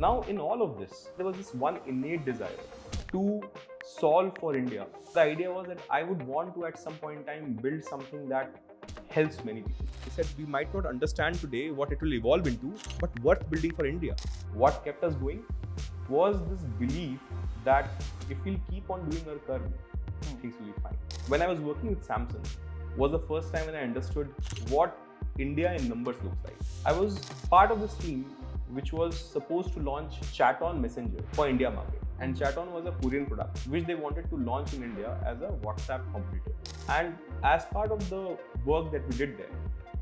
Now, in all of this, there was this one innate desire to solve for India. The idea was that I would want to, at some point in time, build something that helps many people. He said, we might not understand today what it will evolve into, but worth building for India. What kept us going was this belief that if we'll keep on doing our karma, things will be fine. When I was working with Samsung, was the first time when I understood what India in numbers looks like. I was part of this team which was supposed to launch Chat on Messenger for India market. And Chat on was a Korean product which they wanted to launch in India as a WhatsApp competitor. And as part of the work that we did there,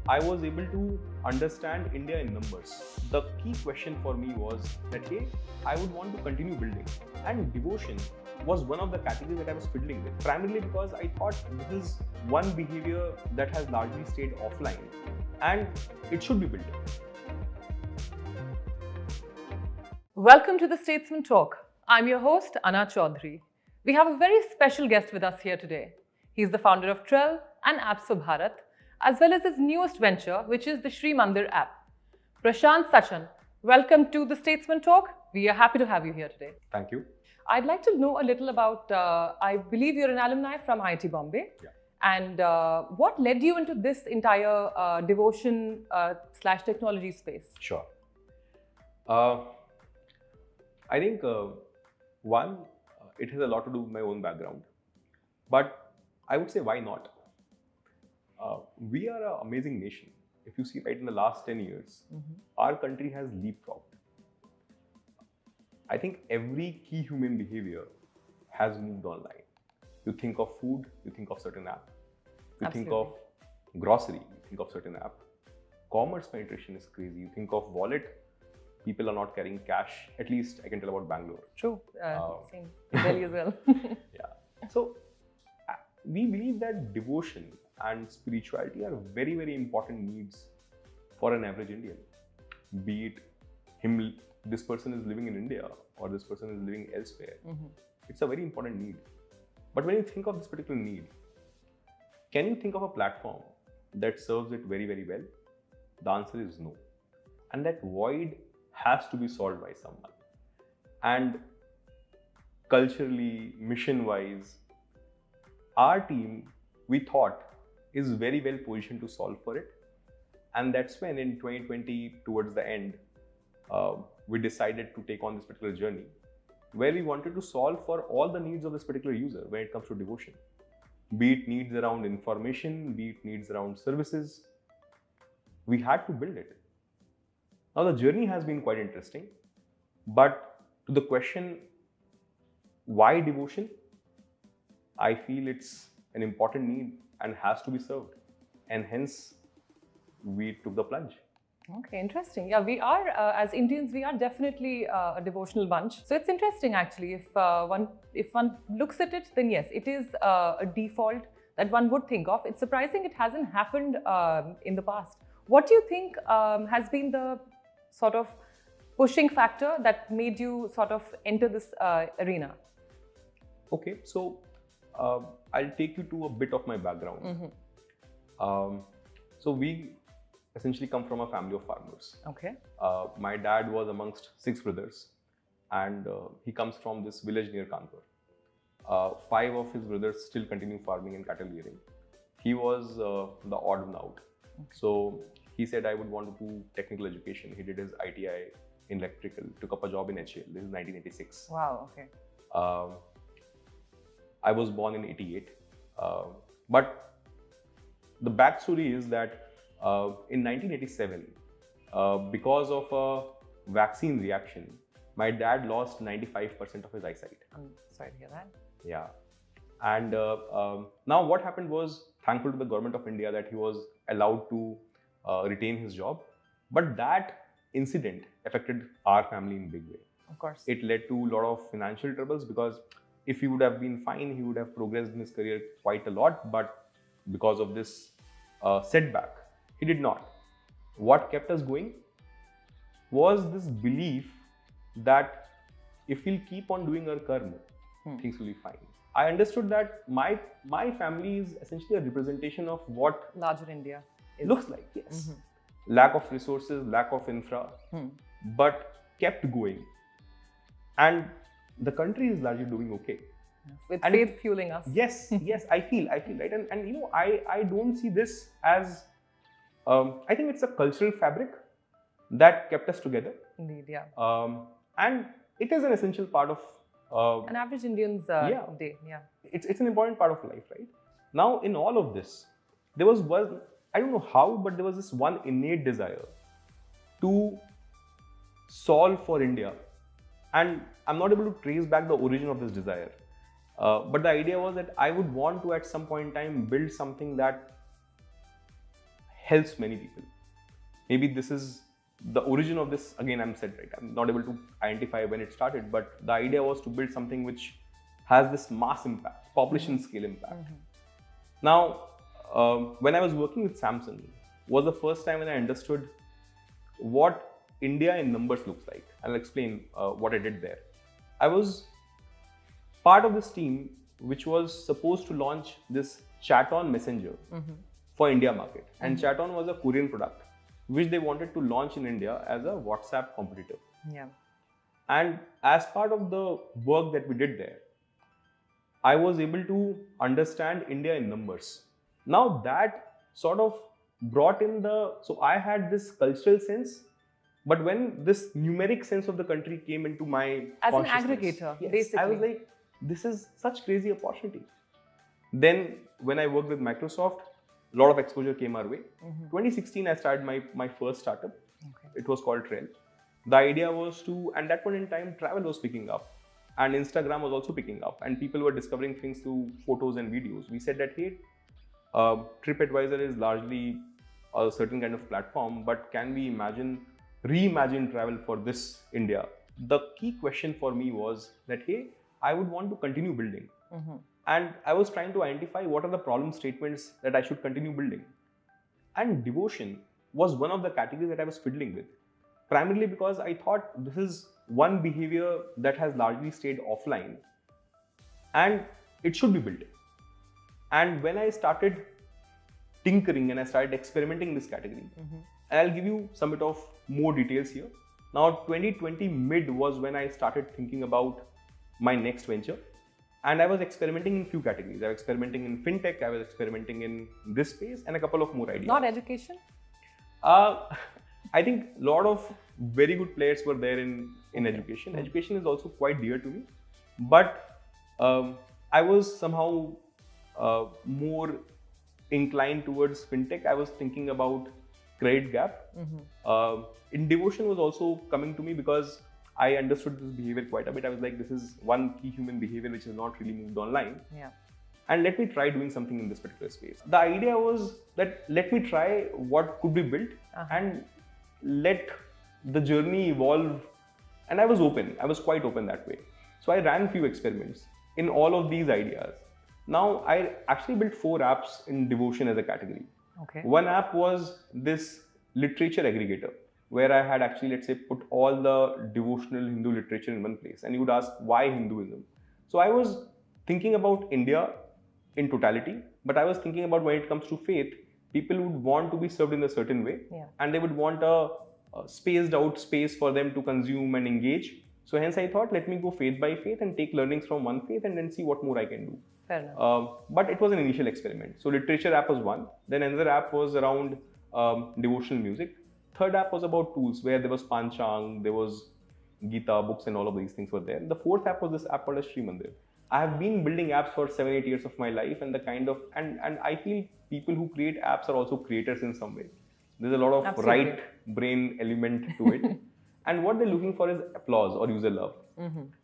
I was able to understand India in numbers. The key question for me was that, hey, I would want to continue building. And devotion was one of the categories that I was fiddling with, primarily because I thought this is one behavior that has largely stayed offline and it should be built. Welcome to the Statesman Talk. I'm your host, Anna Chaudhary. We have a very special guest with us here today. He's the founder of Trell and AppsforBharat, as well as his newest venture, which is the Sri Mandir app. Prashant Sachan, welcome to the Statesman Talk. We are happy to have you here today. Thank you. I'd like to know a little about, I believe you're an alumni from IIT Bombay. Yeah. And what led you into this entire devotion / technology space? Sure. I think one, it has a lot to do with my own background, but I would say why not? We are an amazing nation. If you see right in the last 10 years, our country has leapfrogged. I think every key human behavior has moved online. You think of food, you think of certain app. You Absolutely. think of grocery, you think of certain app. Commerce penetration is crazy. You think of wallet, people are not carrying cash. At least I can tell about Bangalore. True. Same. Delhi as well. Yeah. So we believe that devotion and spirituality are very, very important needs for an average Indian. Be it this person is living in India or this person is living elsewhere. It's a very important need. But when you think of this particular need, can you think of a platform that serves it very, very well? The answer is no. And that void has to be solved by someone. And culturally, mission-wise, our team, we thought, is very well positioned to solve for it. And that's when in 2020, towards the end, we decided to take on this particular journey where we wanted to solve for all the needs of this particular user when it comes to devotion. Be it needs around information, be it needs around services, we had to build it. Now the journey has been quite interesting, but to the question, why devotion? I feel it's an important need and has to be served, and hence we took the plunge. Okay, interesting. Yeah, we are, as Indians, we are definitely a devotional bunch. So it's interesting actually, if one looks at it, then yes, it is a default that one would think of. It's surprising it hasn't happened in the past. What do you think has been the sort of pushing factor that made you sort of enter this arena? Okay, so I'll take you to a bit of my background. So we essentially come from a family of farmers. Okay. My dad was amongst 6 brothers, and he comes from this village near Kanpur. 5 of his brothers still continue farming and cattle rearing. He was the odd one out. Okay. So he said, I would want to do technical education. He did his ITI in electrical, took up a job in HAL. This is 1986. Wow, okay. I was born in 88. But the backstory is that in 1987, because of a vaccine reaction, my dad lost 95% of his eyesight. I'm sorry to hear that. Yeah. And now what happened was, thankful to the government of India that he was allowed to retain his job. But that incident affected our family in a big way. Of course. It led to a lot of financial troubles, because if he would have been fine, he would have progressed in his career quite a lot. But because of this setback, he did not. What kept us going was this belief that if we'll keep on doing our karma, things will be fine. I understood that my family is essentially a representation of what larger India looks like. Yes. Lack of resources, lack of infra. But kept going. And the country is largely doing okay. With And faith fueling us. Yes, yes, I feel right. And you know, I don't see this as, I think it's a cultural fabric that kept us together. Indeed, yeah. And it is an essential part of An average Indian's yeah. day, yeah. It's an important part of life, right? Now, in all of this, there was one, I don't know how, but there was this one innate desire to solve for India. And I'm not able to trace back the origin of this desire. But the idea was that I would want to, at some point in time, build something that helps many people. Maybe this is the origin of this. Again, I'm said, right, I'm not able to identify when it started, but the idea was to build something which has this mass impact, population scale impact. Now, when I was working with Samsung, was the first time when I understood what India in numbers looks like. I'll explain what I did there. I was part of this team which was supposed to launch this chat-on messenger for India market. And chat-on was a Korean product which they wanted to launch in India as a WhatsApp competitor. Yeah. And as part of the work that we did there, I was able to understand India in numbers. Now that sort of brought in so I had this cultural sense, but when this numeric sense of the country came into my as an consciousness, aggregator, yes, basically. I was like, this is such crazy opportunity. Then when I worked with Microsoft, a lot of exposure came our way. 2016, I started my first startup. It was called Trail. The idea was to, and that point in time, travel was picking up and Instagram was also picking up and people were discovering things through photos and videos. We said that, hey, TripAdvisor is largely a certain kind of platform, but can we reimagine travel for this India? The key question for me was that, hey, I would want to continue building. And I was trying to identify what are the problem statements that I should continue building. And devotion was one of the categories that I was fiddling with. Primarily because I thought this is one behavior that has largely stayed offline and it should be built. And when I started tinkering and I started experimenting in this category, and I'll give you some bit of more details here. Now, 2020 mid was when I started thinking about my next venture. And I was experimenting in few categories. I was experimenting in fintech, I was experimenting in this space, and a couple of more ideas. Not education? I think a lot of very good players were there in education. Education is also quite dear to me. But I was somehow more inclined towards fintech. I was thinking about credit gap. In devotion was also coming to me because I understood this behavior quite a bit. I was like, this is one key human behavior which has not really moved online. Yeah. And let me try doing something in this particular space. The idea was that let me try what could be built and let the journey evolve. And I was open. I was quite open that way. So I ran a few experiments in all of these ideas. Now I actually built 4 apps in devotion as a category. One app was this literature aggregator, where I had actually, let's say, put all the devotional Hindu literature in one place. And you would ask, why Hinduism? So I was thinking about India in totality, but I was thinking about when it comes to faith, people would want to be served in a certain way. And they would want a spaced out space for them to consume and engage. So hence I thought, let me go faith by faith and take learnings from one faith and then see what more I can do. Fair enough. But it was an initial experiment. So literature app was one. Then another app was around devotional music. Third app was about tools, where there was Panchang, there was Gita books, and all of these things were there. The fourth app was this app called as Sri Mandir. I have been building apps for 7-8 years of my life, and the kind of and I feel people who create apps are also creators in some way. There's a lot of right brain element to it, and what they're looking for is applause or user love.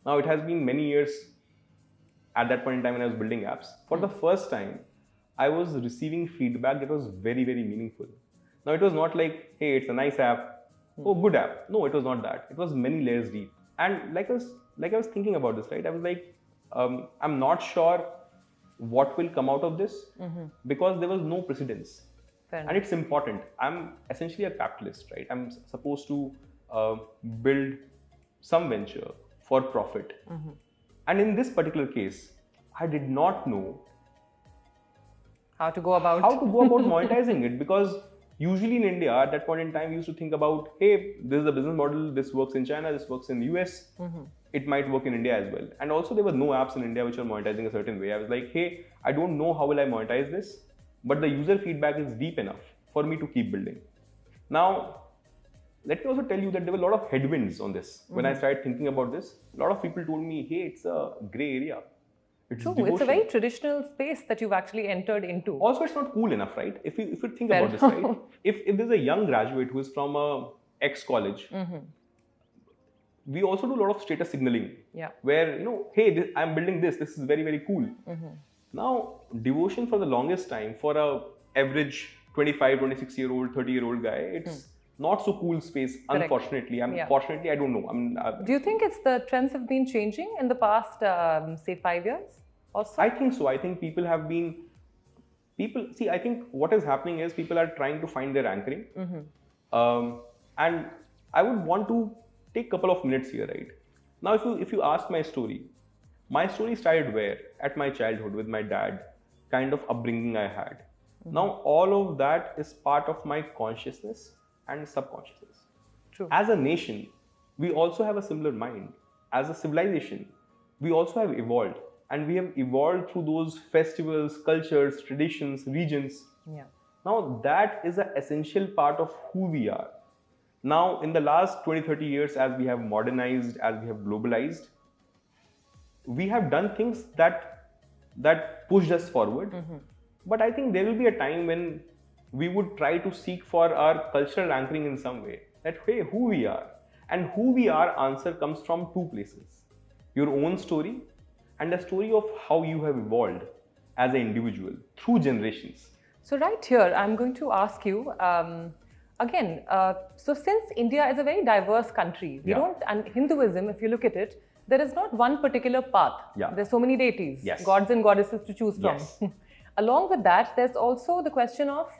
Now it has been many years. At that point in time, when I was building apps, for the first time, I was receiving feedback that was very, very meaningful. Now it was not like, hey, it's a nice app, oh, good app. No, it was not that. It was many layers deep. And like I was thinking about this, right? I was like, I'm not sure what will come out of this because there was no precedence. And it's important. I'm essentially a capitalist, right? I'm supposed to build some venture for profit. And in this particular case, I did not know how to go about monetizing it, because Usually in India, at that point in time, we used to think about, hey, this is the business model, this works in China, this works in the US, it might work in India as well. And also there were no apps in India which were monetizing a certain way. I was like, hey, I don't know how will I monetize this, but the user feedback is deep enough for me to keep building. Now, let me also tell you that there were a lot of headwinds on this. When I started thinking about this, a lot of people told me, hey, it's a gray area. It's True, devotion. it's a very traditional space that you've actually entered into. Also, it's not cool enough, right? If you think Fair about this, right? If there's a young graduate who is from a X college, we also do a lot of status signaling. Yeah. Where, hey, I'm building this. This is very, very cool. Now, devotion for the longest time for a average 25, 26-year-old, 30-year-old guy, it's not so cool space, Correct. unfortunately. Fortunately, I don't know. Do you think it's the trends have been changing in the past, say, 5 years or so? I think so. I think I think what is happening is people are trying to find their anchoring. And I would want to take a couple of minutes here, right? Now, if you ask my story started where? At my childhood with my dad, kind of upbringing I had. Now, all of that is part of my consciousness and subconsciousness. True. As a nation, we also have a similar mind. As a civilization, we also have evolved. And we have evolved through those festivals, cultures, traditions, regions. Yeah. Now, that is an essential part of who we are. Now, in the last 20, 30 years, as we have modernized, as we have globalized, we have done things that pushed us forward. But I think there will be a time when we would try to seek for our cultural anchoring in some way. That, hey, who we are. And who we are answer comes from two places. Your own story and the story of how you have evolved as an individual through generations. So right here, I'm going to ask you, again, so since India is a very diverse country, and Hinduism, if you look at it, there is not one particular path. Yeah. There's so many deities, Yes. gods and goddesses to choose from. Yes. Along with that, there's also the question of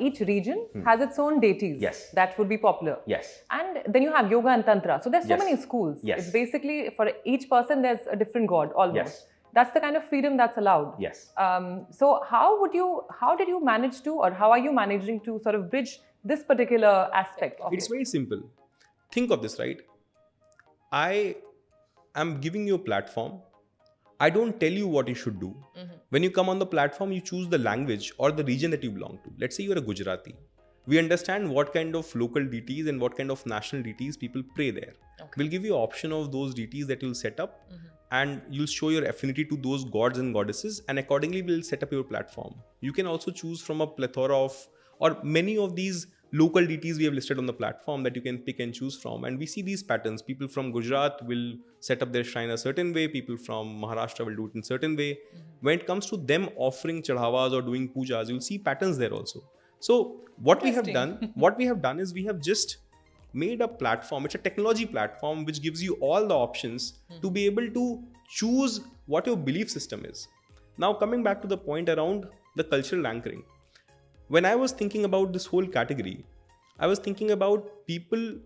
each region has its own deities. Yes. That would be popular. Yes. And then you have yoga and tantra. So there's so Yes. many schools. Yes. It's basically for each person there's a different god almost. Yes. That's the kind of freedom that's allowed. Yes. So how did you manage to, or how are you managing to sort of bridge this particular aspect of It's it? very simple. Think of this, right? I am giving you a platform. I don't tell you what you should do. When you come on the platform, you choose the language or the region that you belong to. Let's say you're a Gujarati. We understand what kind of local deities and what kind of national deities people pray there. Okay. We'll give you an option of those deities that you'll set up, and you'll show your affinity to those gods and goddesses, and accordingly we'll set up your platform. You can also choose from a plethora of, or many of these local deities we have listed on the platform that you can pick and choose from. And we see these patterns. People from Gujarat will set up their shrine a certain way. People from Maharashtra will do it in a certain way. When it comes to them offering chadhavas or doing pujas, you'll see patterns there also. So what we have done is we have just made a platform. It's a technology platform which gives you all the options to be able to choose what your belief system is. Now, coming back to the point around the cultural anchoring. When I was thinking about this whole category, I was thinking about people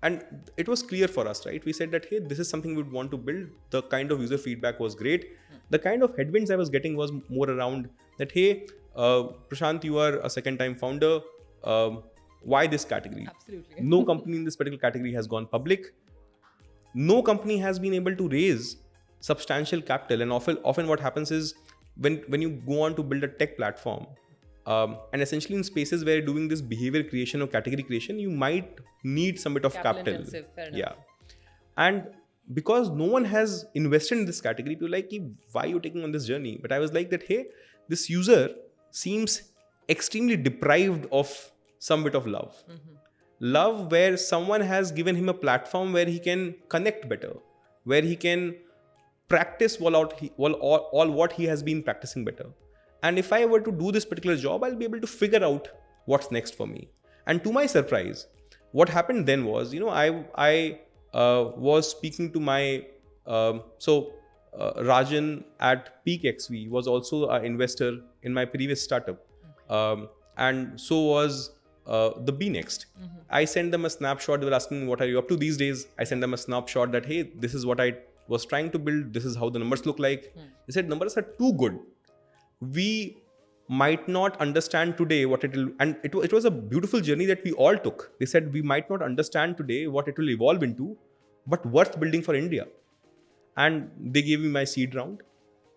and it was clear for us, right? We said that, hey, this is something we would want to build. The kind of user feedback was great. The kind of headwinds I was getting was more around that, hey, Prashant, you are a second-time founder. Why this category? Absolutely. No company in this particular category has gone public. No company has been able to raise substantial capital. And often what happens is when you go on to build a tech platform, and essentially in spaces where you're doing this behavior creation or category creation, you might need some bit of capital. Intensive, fair enough. Yeah. And because no one has invested in this category, people are like, why are you taking on this journey? But I was like that, hey, this user seems extremely deprived of some bit of love. Love where someone has given him a platform where he can connect better, where he can practice all what he has been practicing better. And if I were to do this particular job, I'll be able to figure out what's next for me. And to my surprise, what happened then was, I was speaking to my, Rajan at Peak XV was also an investor in my previous startup. And so was the B Next. I sent them a snapshot. They were asking, what are you up to these days? I sent them a snapshot that, hey, this is what I was trying to build. This is how the numbers look like. They said, numbers are too good. We might not understand today what it will, and it was a beautiful journey that we all took. They said we might not understand today what it will evolve into, but worth building for India. And they gave me my seed round.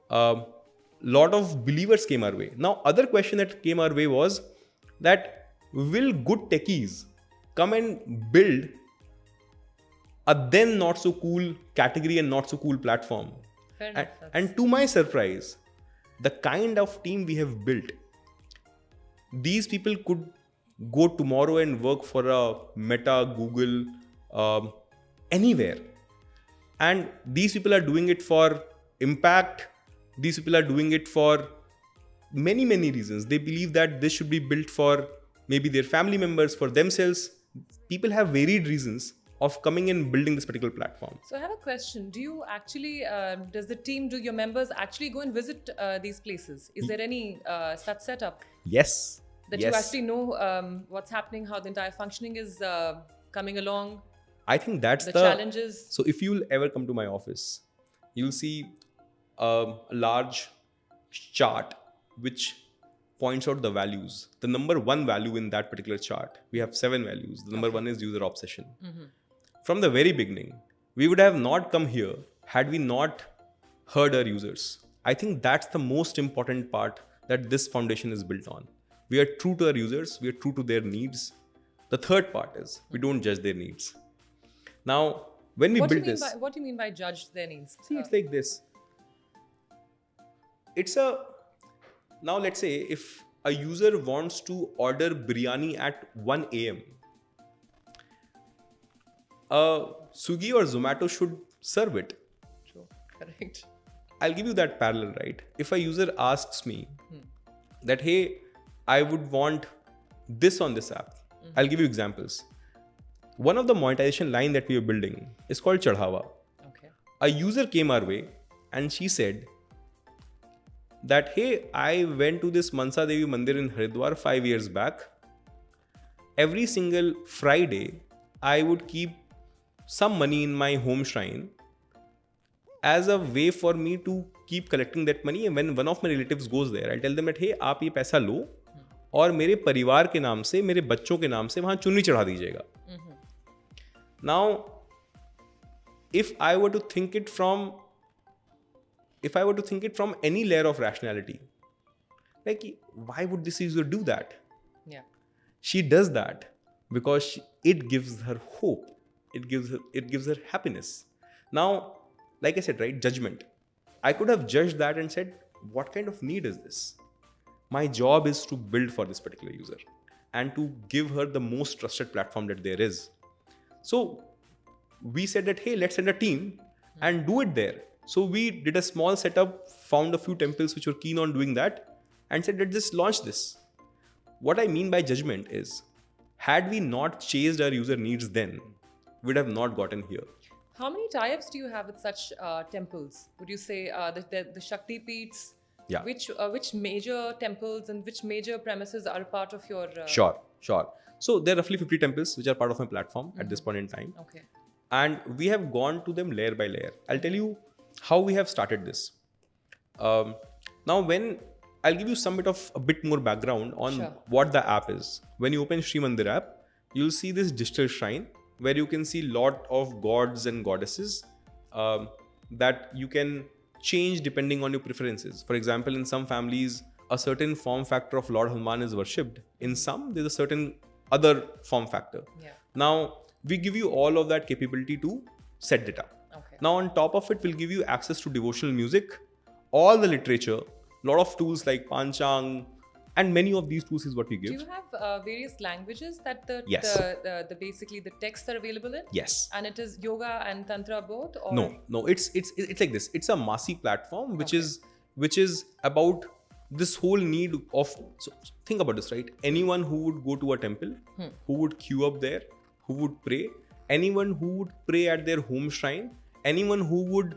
Lot of believers came our way. Now, other question that came our way was that will good techies come and build a then not so cool category and not so cool platform? Fair enough. And to my surprise, the kind of team we have built, these people could go tomorrow and work for a Meta, Google, anywhere. And these people are doing it for impact. These people are doing it for many, many reasons. They believe that this should be built for maybe their family members, for themselves. People have varied reasons of coming and building this particular platform. So I have a question. Do you actually, does the team, do your members actually go and visit these places? Is there any such setup? Yes. That you actually know what's happening, how the entire functioning is coming along? I think that's the challenges. So if you'll ever come to my office, you'll see a large chart which points out the values. The number one value in that particular chart, we have 7 values. The number one is user obsession. Mm-hmm. From the very beginning, we would have not come here had we not heard our users. I think that's the most important part that this foundation is built on. We are true to our users. We are true to their needs. The third part is we don't judge their needs. Now, when we build this... What do you mean by judge their needs? See, it's like this. Now let's say if a user wants to order biryani at 1 a.m., Swiggy or Zomato should serve it. Sure, correct. I'll give you that parallel, right? If a user asks me that, hey, I would want this on this app, I'll give you examples. One of the monetization line that we are building is called Chadhawa. Okay. A user came our way and she said that, hey, I went to this Mansa Devi Mandir in Haridwar 5 years back. Every single Friday, I would keep some money in my home shrine as a way for me to keep collecting that money. And when one of my relatives goes there, I'll tell them that, hey, आप ये पैसा लो और मेरे परिवार के नाम से, मेरे बच्चों के नाम से वहाँ चुन्नी चढ़ा दीजिएगा. Now, if I were to think it from any layer of rationality, like, why would this user do that? Yeah. She does that because it gives her hope. It gives her happiness. Now, like I said, right, judgment. I could have judged that and said, what kind of need is this? My job is to build for this particular user and to give her the most trusted platform that there is. So we said that, hey, let's send a team and do it there. So we did a small setup, found a few temples which were keen on doing that and said, let's just launch this. What I mean by judgment is, had we not chased our user needs then, we'd have not gotten here. How many tie-ups do you have with such temples? Would you say the Shakti Peeths? Yeah. Which major temples and which major premises are part of your... Sure. So there are roughly 50 temples which are part of my platform at this point in time. Okay. And we have gone to them layer by layer. I'll tell you how we have started this. Now, I'll give you a bit more background on what the app is. When you open Sri Mandir app, you'll see this digital shrine where you can see lot of gods and goddesses that you can change depending on your preferences. For example, in some families, a certain form factor of Lord Hanuman is worshipped. In some, there's a certain other form factor. Yeah. Now, we give you all of that capability to set it up. Okay. Now, on top of it, we'll give you access to devotional music, all the literature, lot of tools like Panchang, and many of these tools is what we give. Do you have various languages that the basically the texts are available in? Yes. And it is yoga and tantra both? Or? No. It's like this. It's a Masi platform, which is about this whole need of. So think about this, right? Anyone who would go to a temple, who would queue up there, who would pray, anyone who would pray at their home shrine, anyone who would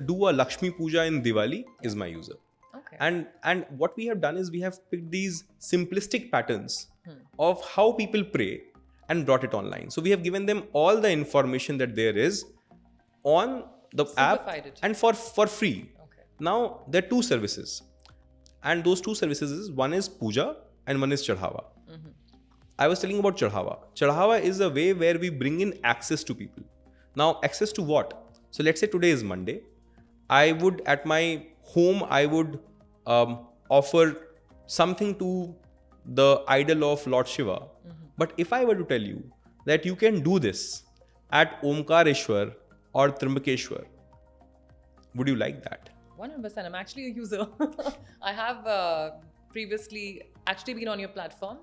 do a Lakshmi Puja in Diwali is my user. Okay. And what we have done is we have picked these simplistic patterns of how people pray and brought it online. So we have given them all the information that there is on the app and for free. Okay. Now there are 2 services. And those two services is, one is puja and one is chadhawa. I was telling about chadhawa. Chadhawa is a way where we bring in access to people. Now, access to what? So let's say today is Monday. I would, at my home, I would offer something to the idol of Lord Shiva. But if I were to tell you that you can do this at Omkareshwar or Trimbakeshwar, would you like that? 100%. I'm actually a user. I have previously actually been on your platform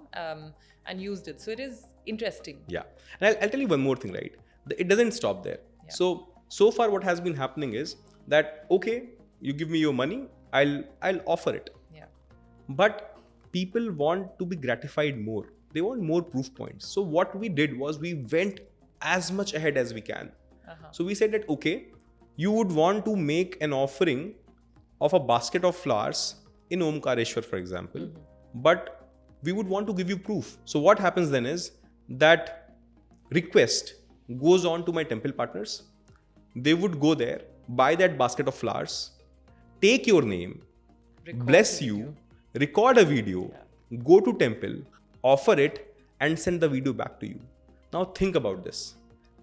and used it. So it is interesting. Yeah. And I'll tell you one more thing, right? It doesn't stop there. Yeah. So far what has been happening is that, okay, you give me your money, I'll offer it. Yeah. But people want to be gratified more. They want more proof points. So what we did was we went as much ahead as we can. So we said that, okay, you would want to make an offering of a basket of flowers in Omkareshwar, for example, but we would want to give you proof. So what happens then is that request goes on to my temple partners. They would go there, buy that basket of flowers, take your name, bless you, record a video, go to temple, offer it, and send the video back to you. Now think about this.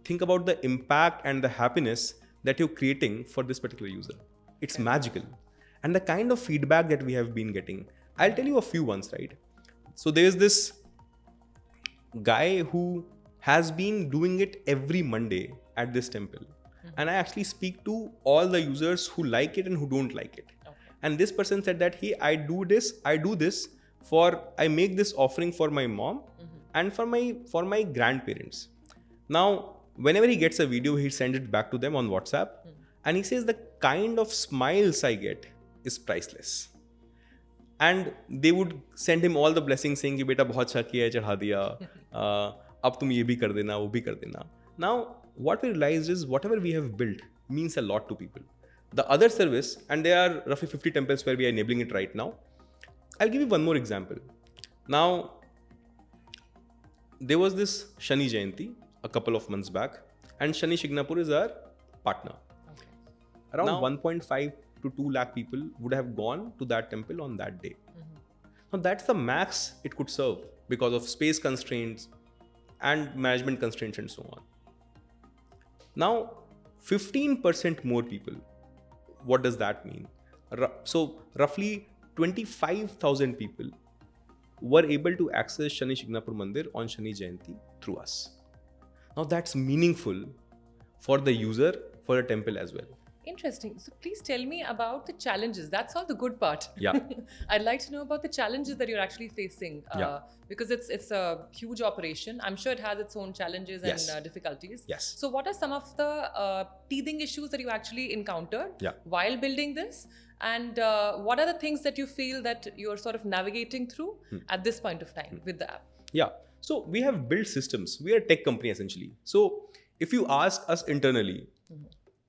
Think about the impact and the happiness that you're creating for this particular user. It's magical. And the kind of feedback that we have been getting, I'll tell you a few ones, right? So there's this guy who has been doing it every Monday at this temple. And I actually speak to all the users who like it and who don't like it. And this person said that, hey, I do this I make this offering for my mom and for my grandparents. Now, whenever he gets a video, he sends it back to them on WhatsApp. And he says the kind of smiles I get is priceless. And they would send him all the blessings saying, beta bahut अच्छा किया है, चढ़ा दिया, अब तुम ये भी कर देना, वो भी कर देना. Now, what we realized is whatever we have built means a lot to people. The other service, and there are roughly 50 temples where we are enabling it right now. I'll give you one more example. Now, there was this Shani Jayanti a couple of months back, and Shani Shignapur is our partner. Around 1.5 to 2 lakh people would have gone to that temple on that day. Now that's the max it could serve because of space constraints and management constraints and so on. Now 15% more people. What does that mean? So roughly 25,000 people were able to access Shani Shignapur Mandir on Shani Jayanti through us. Now that's meaningful for the user, for the temple as well. Interesting. So please tell me about the challenges. That's all the good part. Yeah. I'd like to know about the challenges that you're actually facing because it's a huge operation. I'm sure it has its own challenges and difficulties. Yes. So what are some of the teething issues that you actually encountered while building this? And what are the things that you feel that you're sort of navigating through at this point of time with the app? Yeah. So we have built systems. We are a tech company essentially. So if you ask us internally,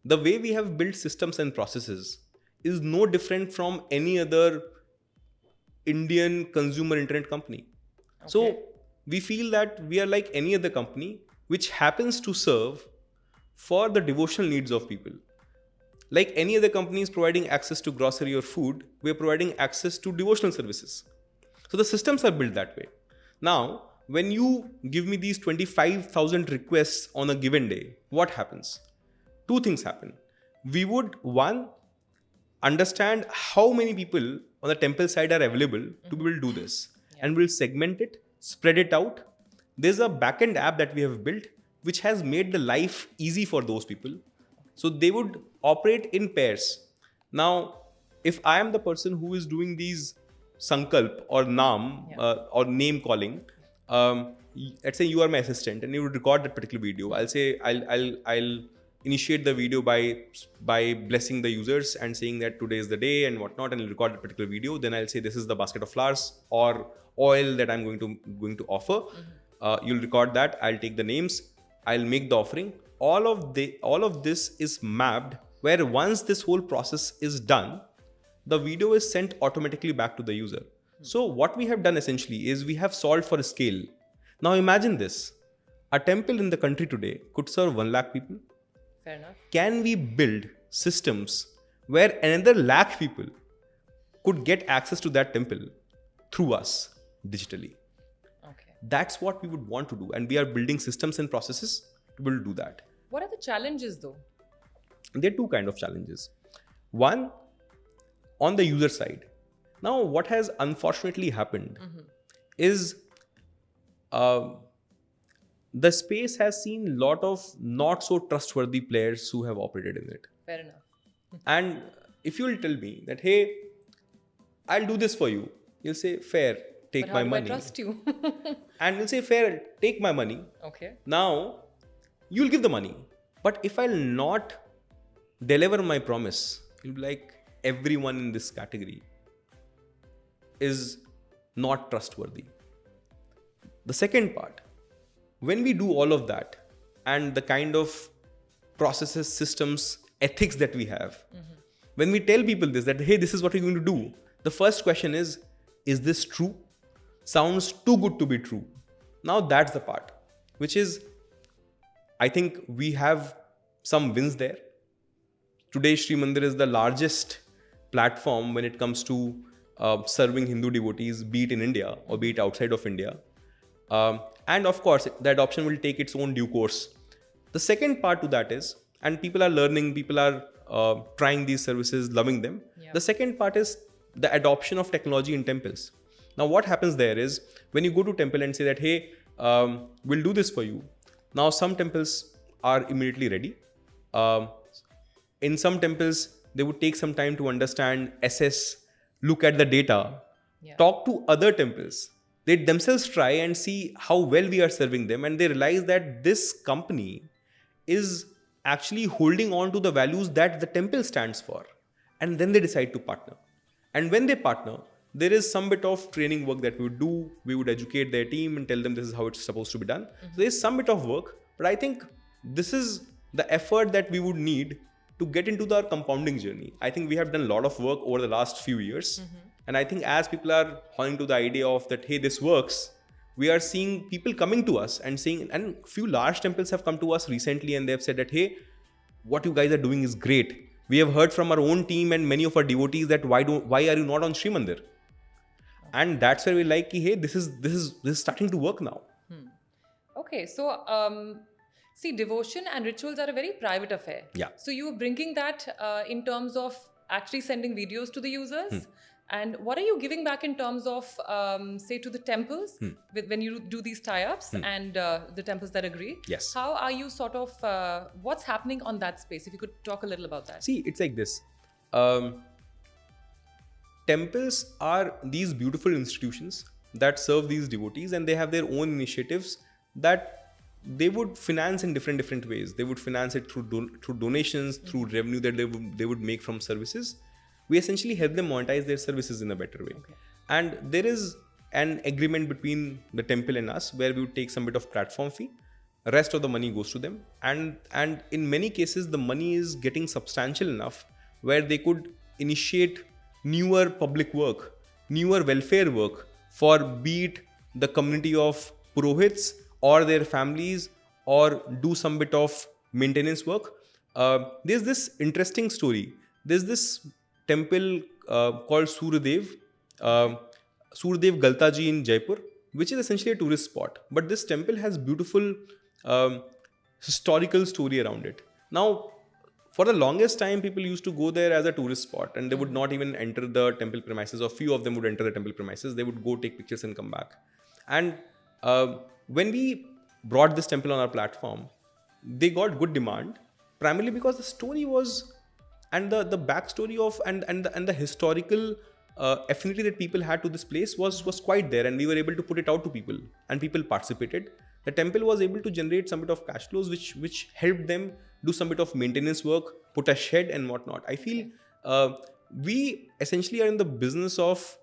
the way we have built systems and processes is no different from any other Indian consumer internet company. So we feel that we are like any other company which happens to serve for the devotional needs of people. Like any other company is providing access to grocery or food, we are providing access to devotional services. So the systems are built that way. Now, when you give me these 25,000 requests on a given day, what happens? Two things happen. We would, one, understand how many people on the temple side are available to be able to do this. And we'll segment it, spread it out. There's a backend app that we have built which has made the life easy for those people. So they would operate in pairs. Now, if I am the person who is doing these sankalp or naam or name calling, let's say you are my assistant and you would record that particular video. I'll say I'll initiate the video by blessing the users and saying that today is the day and whatnot, and I'll record that particular video. Then I'll say this is the basket of flowers or oil that I'm going to offer. You'll record that. I'll take the names. I'll make the offering. All of this is mapped where once this whole process is done, the video is sent automatically back to the user. So what we have done essentially is we have solved for a scale. Now imagine this. A temple in the country today could serve 1 lakh people. Fair enough. Can we build systems where another lakh people could get access to that temple through us digitally. Okay. That's what we would want to do. And we are building systems and processes to be able to do that. What are the challenges though? There are two kinds of challenges. One, on the user side. Now, what has unfortunately happened is the space has seen a lot of not so trustworthy players who have operated in it. Fair enough. And if you will tell me that, hey, I'll do this for you, you'll say, fair, take But my how do money. I trust you? And you'll say, fair, take my money. Okay. Now, you'll give the money. But if I'll not deliver my promise, you'll be like, everyone in this category is not trustworthy. The second part, when we do all of that and the kind of processes, systems, ethics that we have, when we tell people this, that, hey, this is what we're going to do, the first question is this true? Sounds too good to be true. Now that's the part, which is, I think we have some wins there. Today, Sri Mandir is the largest platform when it comes to serving Hindu devotees, be it in India or be it outside of India. And of course, the adoption will take its own due course. The second part to that is, and people are learning, people are trying these services, loving them. Yeah. The second part is the adoption of technology in temples. Now, what happens there is, when you go to temple and say that, hey, we'll do this for you. Now, some temples are immediately ready. In some temples, they would take some time to understand, assess, look at the data, talk to other temples. They themselves try and see how well we are serving them, and they realize that this company is actually holding on to the values that the temple stands for. And then they decide to partner. And when they partner, there is some bit of training work that we would do. We would educate their team and tell them this is how it's supposed to be done. So there is some bit of work, but I think this is the effort that we would need to get into the compounding journey. I think we have done a lot of work over the last few years. And I think as people are honing to the idea of that, hey, this works, we are seeing people coming to us and saying, and few large temples have come to us recently and they have said that, hey, what you guys are doing is great. We have heard from our own team and many of our devotees that why are you not on Sri Mandir? And that's where we're like, hey, this is starting to work now. Okay, so see, devotion and rituals are a very private affair. Yeah. So you were bringing that in terms of actually sending videos to the users. And what are you giving back in terms of, say, to the temples when you do these tie-ups and the temples that agree? Yes. How are you sort of, what's happening on that space? If you could talk a little about that. See, it's like this. Temples are these beautiful institutions that serve these devotees, and they have their own initiatives that they would finance in different ways. They would finance it through donations, through revenue that they would make from services. We essentially help them monetize their services in a better way. Okay. And there is an agreement between the temple and us where we would take some bit of platform fee. The rest of the money goes to them. And in many cases, the money is getting substantial enough where they could initiate newer public work, newer welfare work for be it the community of Purohits or their families, or do some bit of maintenance work. There's this interesting story. There's this temple called Suryadev Galtaji in Jaipur, which is essentially a tourist spot. But this temple has beautiful historical story around it. Now, for the longest time, people used to go there as a tourist spot, and they would not even enter the temple premises, or few of them would enter the temple premises. They would go take pictures and come back. And when we brought this temple on our platform, they got good demand, primarily because the story was, and the backstory of and the historical affinity that people had to this place was quite there, and we were able to put it out to people, and people participated. The temple was able to generate some bit of cash flows, which helped them do some bit of maintenance work, put a shed and whatnot. I feel we essentially are in the business of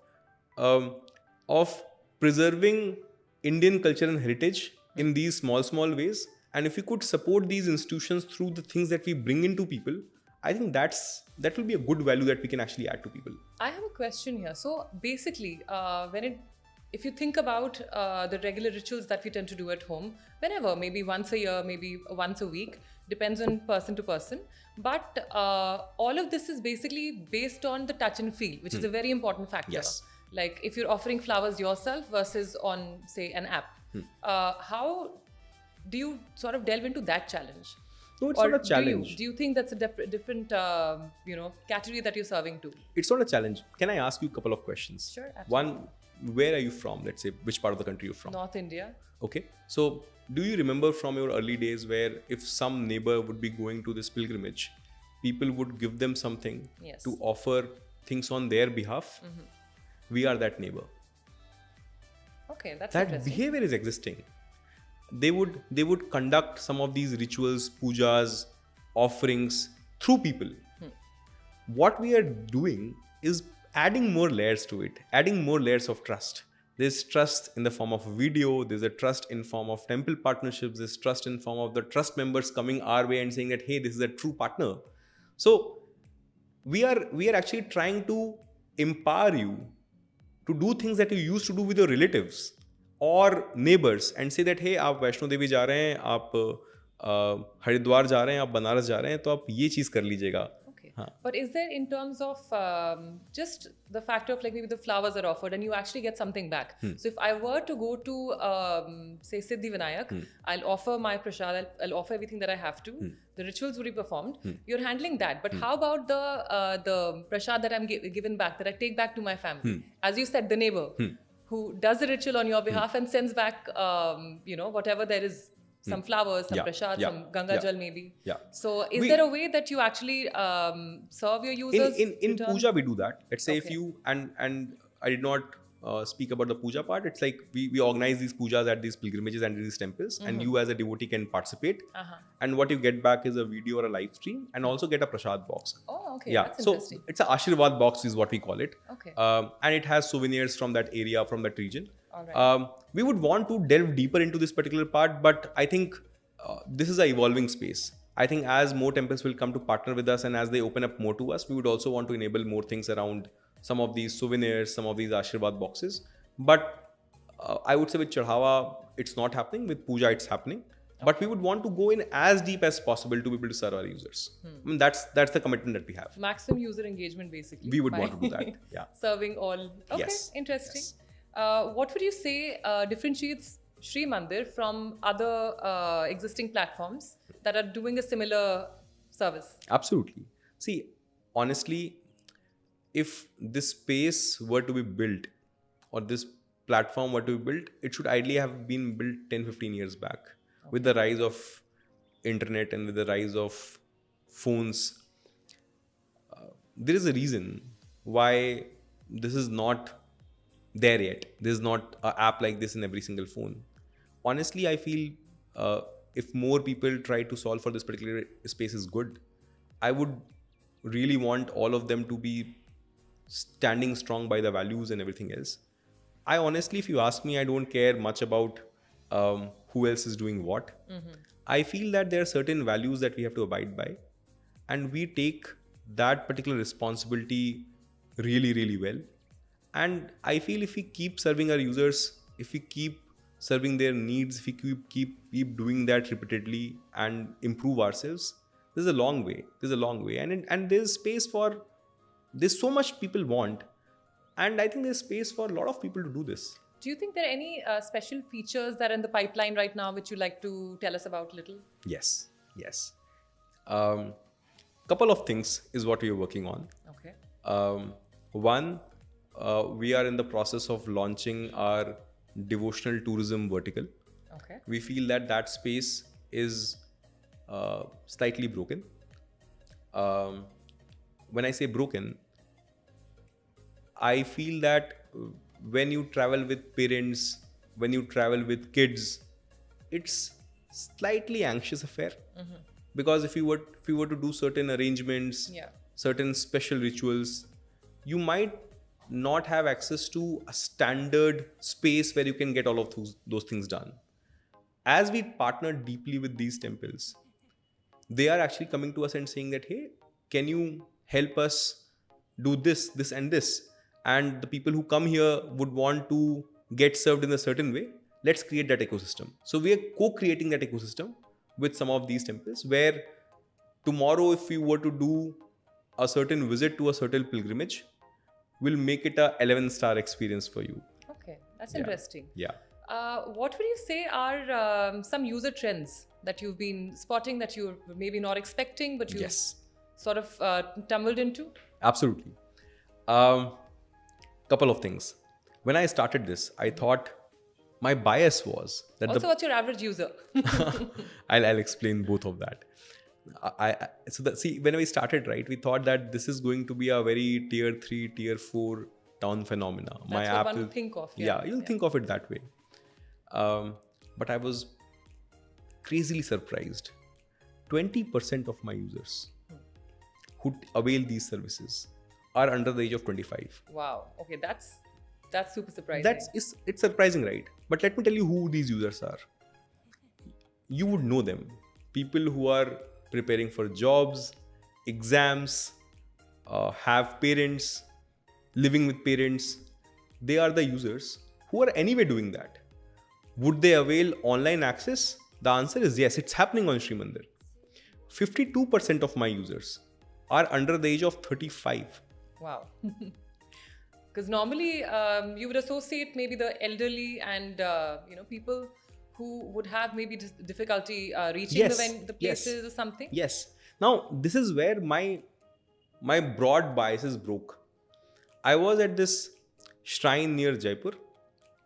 preserving Indian culture and heritage in these small ways. And if we could support these institutions through the things that we bring into people, I think that will be a good value that we can actually add to people. I have a question here. So basically, if you think about the regular rituals that we tend to do at home, whenever, maybe once a year, maybe once a week, depends on person to person. But all of this is basically based on the touch and feel, which is a very important factor. Yes. Like if you're offering flowers yourself versus on, say, an app, how do you sort of delve into that challenge? No, it's not a challenge. Do you think that's a different category that you're serving to? It's not a challenge. Can I ask you a couple of questions? Sure, absolutely. One, where are you from? Let's say, which part of the country you're from? North India. Okay. So, do you remember from your early days where if some neighbor would be going to this pilgrimage, people would give them something Yes. to offer things on their behalf? We are that neighbor. Okay, that's That interesting. behavior is existing. They would conduct some of these rituals, pujas, offerings through people. What we are doing is adding more layers to it, adding more layers of trust. There's trust in the form of video, there's a trust in form of temple partnerships, there's trust in form of the trust members coming our way and saying that, hey, this is a true partner. So we are actually trying to empower you to do things that you used to do with your relatives or neighbors and say that, hey, आप वैष्णो देवी जा रहे हैं, आप हरिद्वार जा रहे हैं, आप बनारस जा रहे हैं, तो आप ये चीज़ कर लीजिएगा. Okay. But is there, in terms of just the factor of like maybe the flowers are offered and you actually get something back? So if I were to go to say Siddhi Vinayak, I'll offer my prasad, I'll offer everything that I have to. The rituals will be performed. You're handling that. But how about the prasad that I'm given back, that I take back to my family? As you said, the neighbor who does the ritual on your behalf and sends back, whatever there is. Some flowers, some prasad, some Ganga Jal maybe. Yeah. So is there a way that you actually serve your users? In puja, we do that. Let's say if you, and I did not speak about the puja part. It's like we organize these pujas at these pilgrimages and these temples, and you as a devotee can participate. And what you get back is a video or a live stream, and also get a prasad box. Oh, okay. Yeah. That's So interesting. it's an Ashirwad box is what we call it. Okay. And it has souvenirs from that area, from that region. All right. We would want to delve deeper into this particular part, but I think this is an evolving space. I think as more temples will come to partner with us and as they open up more to us, we would also want to enable more things around some of these souvenirs, some of these Ashirwad boxes. But I would say with Chadhawa, it's not happening. With Puja, it's happening. But we would want to go in as deep as possible to be able to serve our users. I mean, that's the commitment that we have. Maximum user engagement, basically. We would want to do that. Yeah. Serving all. Okay, Yes. interesting. Yes. What would you say differentiates Sri Mandir from other existing platforms that are doing a similar service? Absolutely. See, honestly, if this space were to be built or this platform were to be built, it should ideally have been built 10-15 years back. Okay. With the rise of internet and with the rise of phones, there is a reason why this is not there yet. There's not an app like this in every single phone. Honestly, I feel if more people try to solve for this particular space is good. I would really want all of them to be standing strong by the values and everything else. I honestly, if you ask me, I don't care much about who else is doing what. I feel that there are certain values that we have to abide by, and we take that particular responsibility really, really well. And I feel if we keep serving our users, if we keep serving their needs, if we keep doing that repeatedly and improve ourselves, there's a long way. There's a long way. And there's space for, there's so much people want. And I think there's space for a lot of people to do this. Do you think there are any special features that are in the pipeline right now which you'd like to tell us about a little? Yes. Couple of things is what we are working on. Okay. One, we are in the process of launching our devotional tourism vertical. Okay. We feel that space is slightly broken. When I say broken, I feel that when you travel with parents, when you travel with kids, it's slightly anxious affair. Because if you were to do certain arrangements, certain special rituals, you might not have access to a standard space where you can get all of those things done. As we partner deeply with these temples, they are actually coming to us and saying that, hey, can you help us do this, this and this? And the people who come here would want to get served in a certain way. Let's create that ecosystem. So we are co-creating that ecosystem with some of these temples, where tomorrow if you were to do a certain visit to a certain pilgrimage, will make it a 11-star experience for you. Okay, that's interesting. Yeah. What would you say are some user trends that you've been spotting that you're maybe not expecting, but you've sort of tumbled into? Absolutely. Couple of things. When I started this, I thought my bias was that also, what's your average user? I'll explain both of that. When we started, right, we thought that this is going to be a very tier 3, tier 4 town phenomena. That's what one would think of. Yeah, you'll think of it that way. But I was crazily surprised. 20% of my users who avail these services are under the age of 25. Wow. Okay, that's super surprising. It's surprising, right? But let me tell you who these users are. You would know them. People who are preparing for jobs, exams, have parents, living with parents. They are the users who are anyway doing that. Would they avail online access? The answer is yes, it's happening on Sri Mandir. 52% of my users are under the age of 35. Wow. Because normally you would associate maybe the elderly and people who would have maybe difficulty reaching the places or something. Yes. Now, this is where my broad biases broke. I was at this shrine near Jaipur,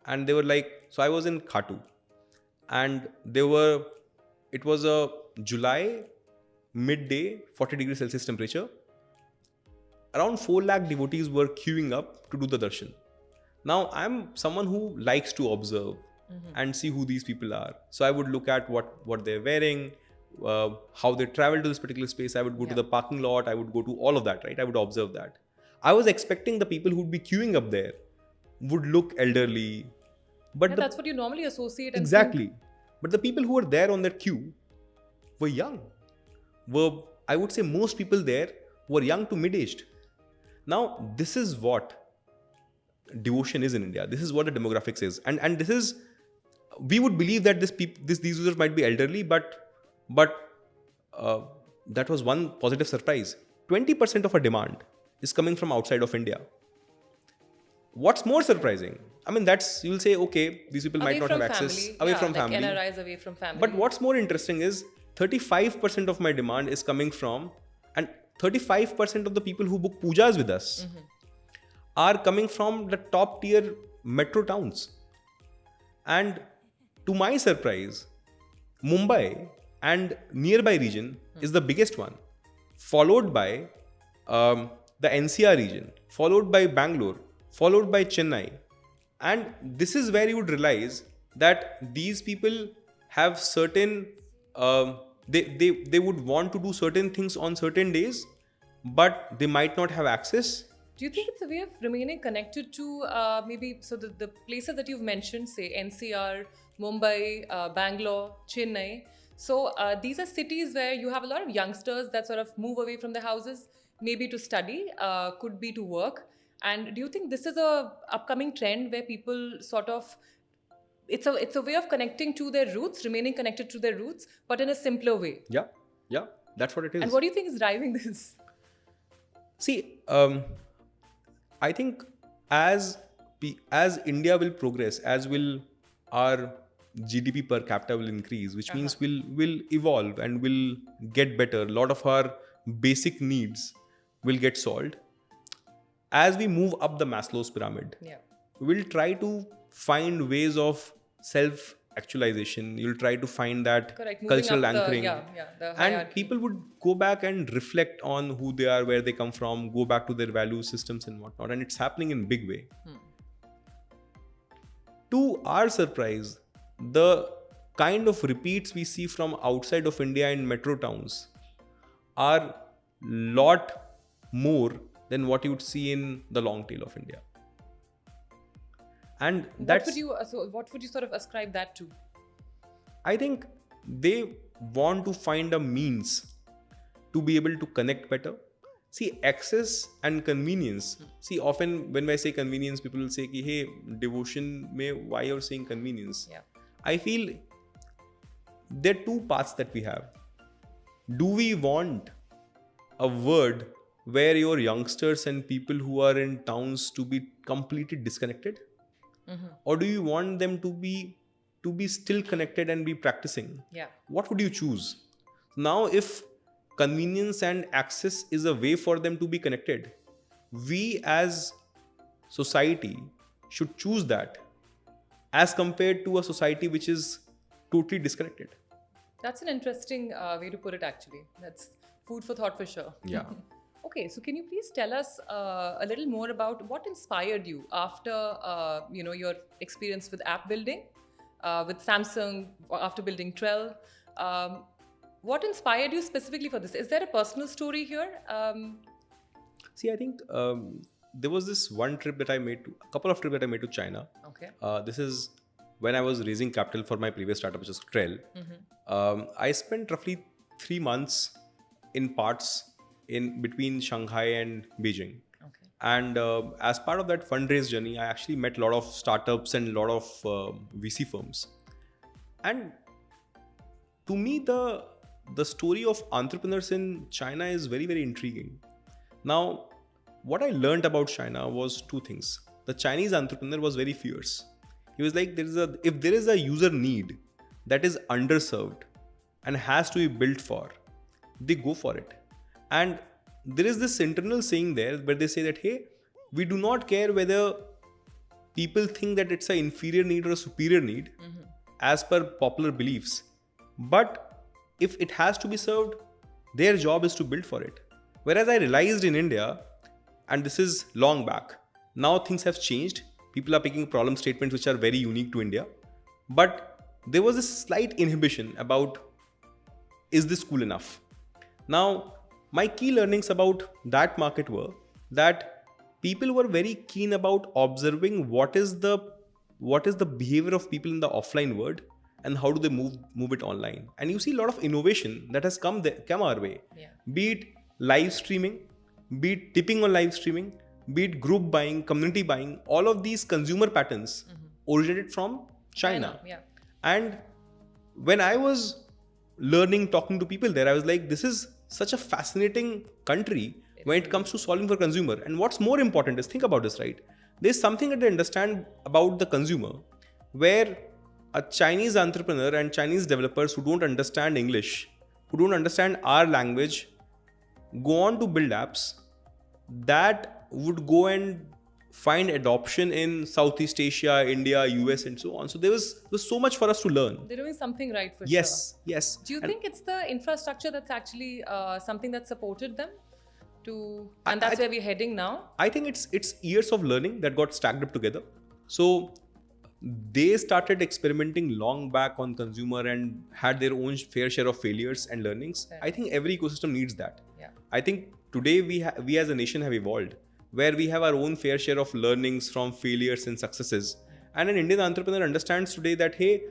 and they were like, so I was in Khatu, and it was a July midday, 40 degrees Celsius temperature. Around 4 lakh devotees were queuing up to do the darshan. Now, I'm someone who likes to observe and see who these people are. So I would look at what they're wearing, how they travel to this particular space. I would go to the parking lot. I would go to all of that, right? I would observe that. I was expecting the people who'd be queuing up there would look elderly. But that's what you normally associate. Exactly. But the people who were there on that queue were young. I would say most people there were young to mid-aged. Now, this is what devotion is in India. This is what the demographics is. And this is, we would believe that these users might be elderly, but that was one positive surprise. 20% of our demand is coming from outside of India. What's more surprising? I mean, you'll say, okay, these people might not have access. Away from family. NRIs away from family. But what's more interesting is 35% of my demand is coming from, and 35% of the people who book pujas with us are coming from the top tier metro towns. And to my surprise, Mumbai and nearby region is the biggest one, followed by the NCR region, followed by Bangalore, followed by Chennai. And this is where you would realize that these people have certain, they would want to do certain things on certain days, but they might not have access. Do you think it's a way of remaining connected to the places that you've mentioned, say NCR, Mumbai, Bangalore, Chennai? So these are cities where you have a lot of youngsters that sort of move away from their houses, maybe to study, could be to work. And do you think this is a upcoming trend where people sort of, it's a way of connecting to their roots, remaining connected to their roots, but in a simpler way? Yeah, that's what it is. And what do you think is driving this? See, I think as India will progress, as will our GDP per capita will increase, which means we'll evolve and will get better. A lot of our basic needs will get solved. As we move up the Maslow's pyramid, we'll try to find ways of self-actualization. You'll try to find that cultural anchoring. And people would go back and reflect on who they are, where they come from, go back to their value systems and whatnot. And it's happening in a big way. To our surprise, the kind of repeats we see from outside of India in metro towns are lot more than what you would see in the long tail of India. And what would you sort of ascribe that to? I think they want to find a means to be able to connect better. See, access and convenience. See, often when I say convenience, people will say, hey, devotion, why you're saying convenience? Yeah. I feel there are two paths that we have. Do we want a world where your youngsters and people who are in towns to be completely disconnected? Or do you want them to be still connected and be practicing? Yeah. What would you choose? Now, if convenience and access is a way for them to be connected, we as society should choose that as compared to a society which is totally disconnected. That's an interesting way to put it, actually. That's food for thought for sure. Yeah. Okay, so can you please tell us a little more about what inspired you after your experience with app building, with Samsung, after building Trell? What inspired you specifically for this? Is there a personal story here? See, I think there was this one trip that I made, a couple of trips that I made to China. Okay. This is when I was raising capital for my previous startup, which was Trell. I spent roughly 3 months in parts in between Shanghai and Beijing. Okay. And as part of that fundraise journey, I actually met a lot of startups and a lot of VC firms. And to me, the story of entrepreneurs in China is very, very intriguing. Now, what I learned about China was two things. The Chinese entrepreneur was very fierce. He was like, if there is a user need that is underserved and has to be built for, they go for it. And there is this internal saying there where they say that, hey, we do not care whether people think that it's an inferior need or a superior need as per popular beliefs. But if it has to be served, their job is to build for it. Whereas I realized in India, and this is long back, now things have changed. People are picking problem statements which are very unique to India. But there was a slight inhibition about, is this cool enough? Now, my key learnings about that market were that people were very keen about observing what is the behavior of people in the offline world and how do they move it online. And you see a lot of innovation that has come our way. Yeah. Be it live streaming, be it tipping on live streaming, be it group buying, community buying, all of these consumer patterns originated from China. Yeah. And when I was learning, talking to people there, I was like, this is such a fascinating country when it comes to solving for consumer. And what's more important is, think about this, right? There's something that they understand about the consumer where a Chinese entrepreneur and Chinese developers who don't understand English, who don't understand our language, go on to build apps that would go and find adoption in Southeast Asia, India, US, and so on. So there was so much for us to learn. They're doing something right for sure. Yes. Do you think it's the infrastructure that's actually something that supported them to, and that's where we're heading now? I think it's years of learning that got stacked up together. So they started experimenting long back on consumer and had their own fair share of failures and learnings. Fair. I think every ecosystem needs that. Yeah. I think today we as a nation have evolved where we have our own fair share of learnings from failures and successes. And an Indian entrepreneur understands today that, hey,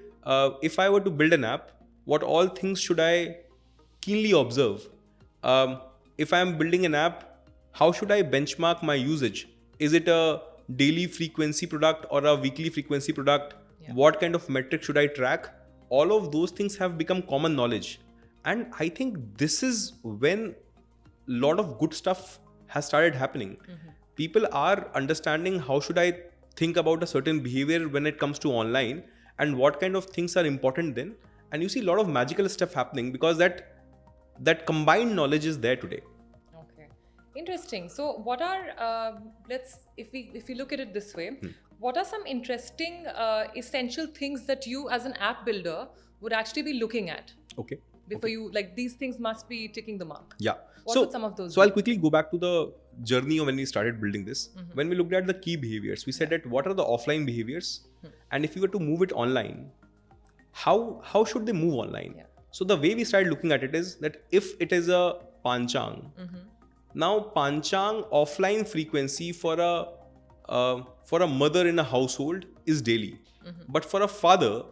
if I were to build an app, what all things should I keenly observe? If I'm building an app, how should I benchmark my usage? Is it a daily frequency product or a weekly frequency product? Yeah. What kind of metric should I track? All of those things have become common knowledge. And I think this is when a lot of good stuff has started happening. People are understanding how should I think about a certain behavior when it comes to online and what kind of things are important then. And you see a lot of magical stuff happening because that combined knowledge is there today. Okay, interesting. So what are if we look at it this way, what are some interesting essential things that you as an app builder would actually be looking at? Okay. Before you, like, these things must be ticking the mark. Yeah. What would some of those So be? I'll quickly go back to the journey of when we started building this. When we looked at the key behaviors, we said that what are the offline behaviors? And if you were to move it online, how should they move online? Yeah. So the way we started looking at it is that if it is a panchang, now panchang offline frequency for a mother in a household is daily. But for a father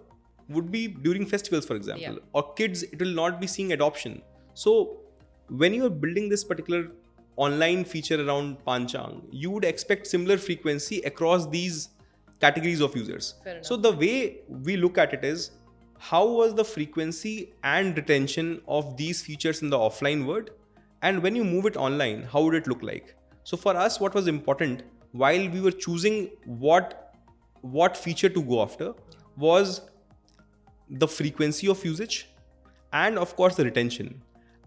would be during festivals, for example, Yeah. or kids, it will not be seeing adoption. So when you are building this particular online feature around panchang, you would expect similar frequency across these categories of users. Fair enough. So the way we look at it is, how was the frequency and retention of these features in the offline world, and when you move it online, how would it look like? So for us, what was important while we were choosing what feature to go after was the frequency of usage and of course the retention.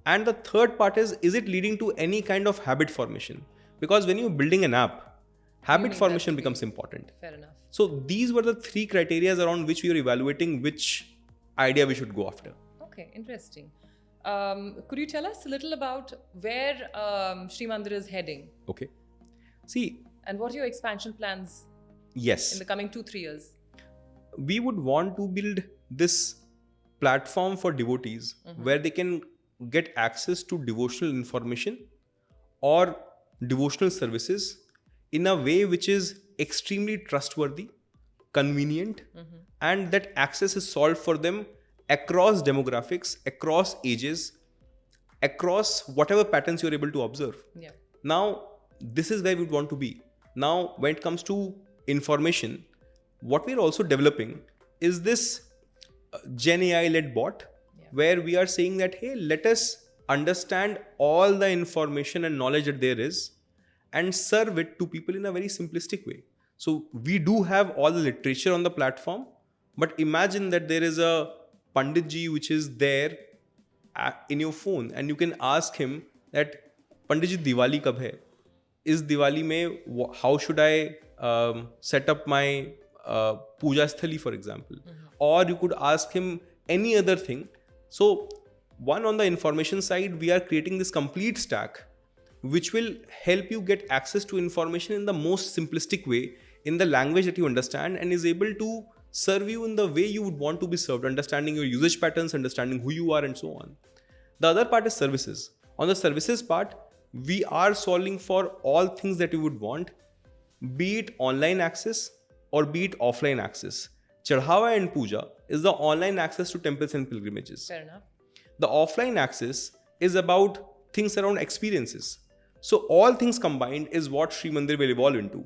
And the third part is it leading to any kind of habit formation? Because when you're building an app, habit formation becomes important. Fair enough. So these were the three criteria around which we are evaluating which idea we should go after. Okay, interesting. Could you tell us a little about where Sri Mandir is heading? Okay. See. And what are your expansion plans? Yes. In the coming 2-3 years? We would want to build this platform for devotees where they can get access to devotional information or devotional services in a way which is extremely trustworthy, convenient, and that access is solved for them across demographics, across ages, across whatever patterns you're able to observe. Yeah. Now, this is where we want to be. Now, when it comes to information, what we're also developing is this Gen AI-led bot, where we are saying that, hey, let us understand all the information and knowledge that there is and serve it to people in a very simplistic way. So we do have all the literature on the platform, but imagine that there is a Panditji which is there in your phone and you can ask him that, Panditji, Diwali kab hai? Is Diwali mein, how should I set up my puja sthali, for example? Or you could ask him any other thing. So one, on the information side, we are creating this complete stack which will help you get access to information in the most simplistic way, in the language that you understand, and is able to serve you in the way you would want to be served, understanding your usage patterns, understanding who you are, and so on. The other part is services. On the services part, we are solving for all things that you would want, be it online access or be it offline access. Chadhawa and Puja is the online access to temples and pilgrimages. Fair enough. The offline access is about things around experiences. So all things combined is what Sri Mandir will evolve into.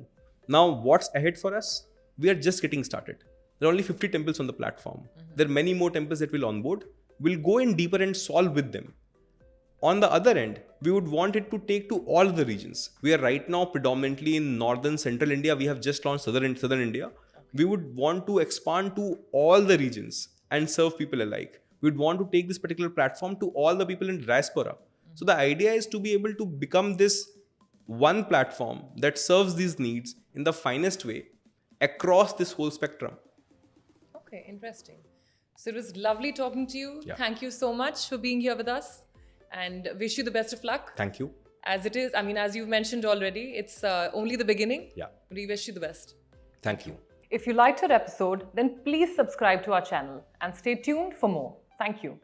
Now, what's ahead for us? We are just getting started. There are only 50 temples on the platform. There are many more temples that will onboard. We'll go in deeper and solve with them. On the other end, we would want it to take to all the regions. We are right now predominantly in northern, central India. We have just launched southern India. We would want to expand to all the regions and serve people alike. We would want to take this particular platform to all the people in diaspora. So the idea is to be able to become this one platform that serves these needs in the finest way across this whole spectrum. Okay, interesting. So it was lovely talking to you. Yeah. Thank you so much for being here with us and wish you the best of luck. Thank you. As it is, as you've mentioned already, it's only the beginning. Yeah. We wish you the best. Thank you. If you liked our episode, then please subscribe to our channel and stay tuned for more. Thank you.